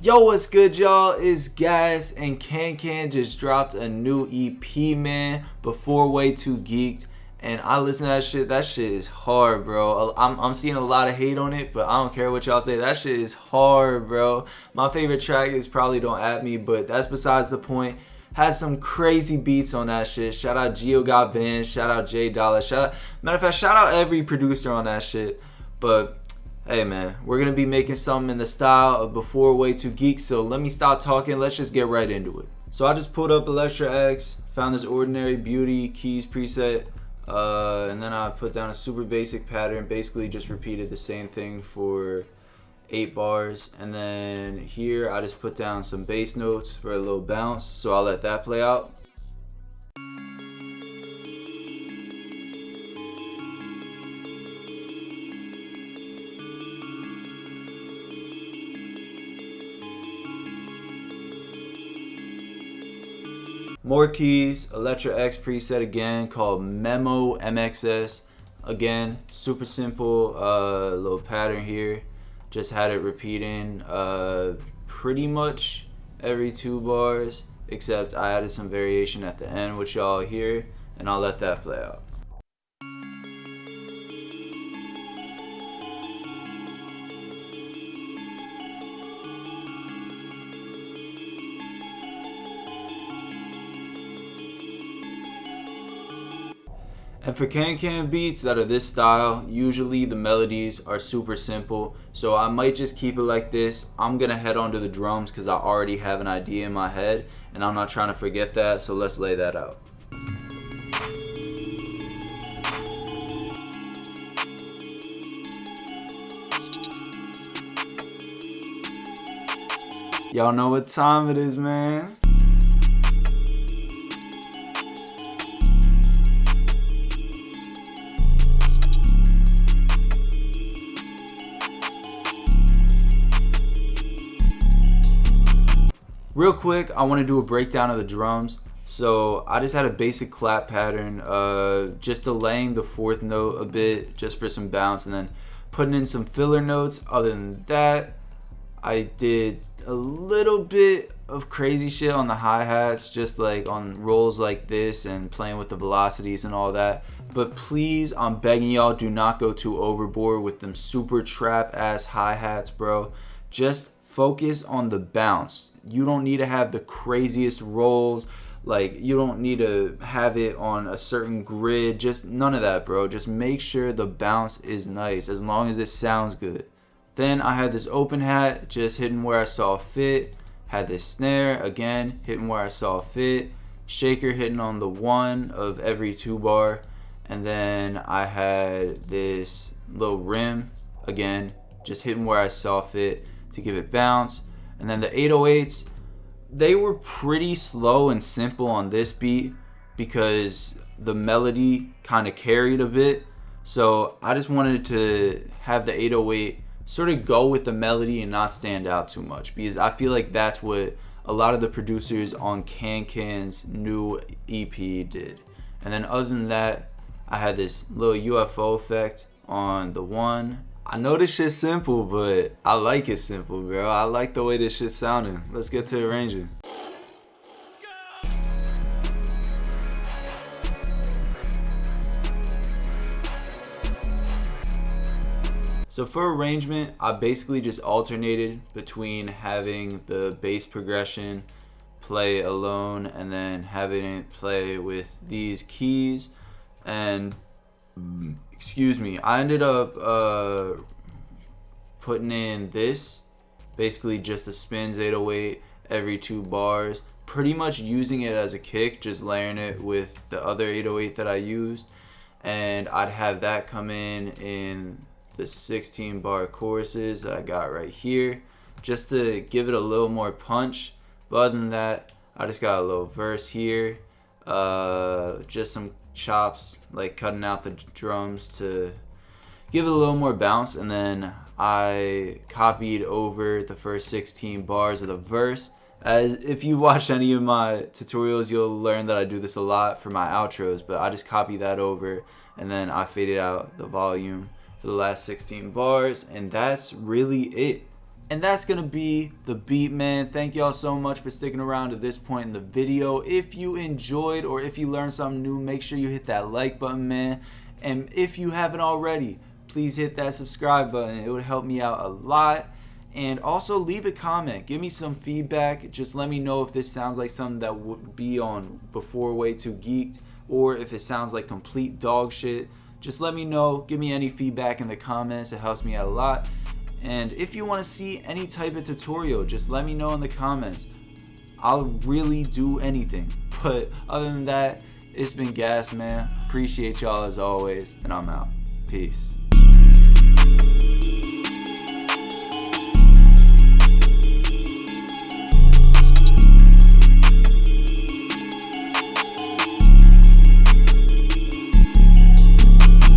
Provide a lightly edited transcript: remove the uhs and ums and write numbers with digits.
Yo, what's good, y'all? It's Gas, and KanKan just dropped a new EP, man. B4W2G, and I listen to that shit. That shit is hard, bro. I'm seeing a lot of hate on it, but I don't care what y'all say. That shit is hard, bro. My favorite track is probably Don't At Me, but that's besides the point. Has some crazy beats on that shit. Shout out Geo Got Band. Shout out J Dollar. Matter of fact, shout out every producer on that shit. But hey man, we're gonna be making something in the style of B4W2G, so let me stop talking, let's just get right into it. So I just pulled up Electra X, found this Ordinary Beauty keys preset, and then I put down a super basic pattern, basically just repeated the same thing for 8 bars, and then here I just put down some bass notes for a little bounce, so I'll let that play out. More keys, Electra X preset again called Memo MXS. Again, super simple little pattern here. Just had it repeating pretty much every 2 bars, except I added some variation at the end, which y'all hear, and I'll let that play out. And for KanKan beats that are this style, usually the melodies are super simple, so I might just keep it like this. I'm gonna head on to the drums because I already have an idea in my head and I'm not trying to forget that, so let's lay that out. Y'all know what time it is, man. Real quick, I want to do a breakdown of the drums. So I just had a basic clap pattern, just delaying the 4th note a bit just for some bounce, and then putting in some filler notes. Other than that, I did a little bit of crazy shit on the hi-hats, just like on rolls like this and playing with the velocities and all that. But please, I'm begging y'all, do not go too overboard with them super trap ass hi-hats, bro. Just focus on the bounce. You don't need to have the craziest rolls, like you don't need to have it on a certain grid, just none of that, bro. Just make sure the bounce is nice as long as it sounds good. Then I had this open hat just hitting where I saw fit, had this snare again hitting where I saw fit, shaker hitting on the 1 of every 2 bar, and then I had this little rim again just hitting where I saw fit to give it bounce. And then the 808s, they were pretty slow and simple on this beat because the melody kind of carried a bit. So I just wanted to have the 808 sort of go with the melody and not stand out too much, because I feel like that's what a lot of the producers on KanKan's new EP did. And then other than that, I had this little UFO effect on the 1. I know this shit's simple, but I like it simple, bro. I like the way this shit's sounding. Let's get to arranging. So for arrangement, I basically just alternated between having the bass progression play alone and then having it play with these keys. And excuse me, I ended up putting in this, basically just a spins 808 every 2 bars, pretty much using it as a kick, just layering it with the other 808 that I used, and I'd have that come in the 16 bar choruses that I got right here, just to give it a little more punch. But other than that, I just got a little verse here, just some chops, like cutting out the drums to give it a little more bounce, and then I copied over the first 16 bars of the verse. As if you watch any of my tutorials, you'll learn that I do this a lot for my outros, but I just copy that over and then I faded out the volume for the last 16 bars, and that's really it. And that's gonna be the beat, man. Thank y'all so much for sticking around to this point in the video. If you enjoyed or if you learned something new, make sure you hit that like button, man. And if you haven't already, please hit that subscribe button. It would help me out a lot. And also leave a comment. Give me some feedback. Just let me know if this sounds like something that would be on B4W2G, or if it sounds like complete dog shit. Just let me know. Give me any feedback in the comments. It helps me out a lot. And if you want to see any type of tutorial, just let me know in the comments. I'll really do anything. But other than that, it's been gas, man. Appreciate y'all as always, and I'm out. Peace.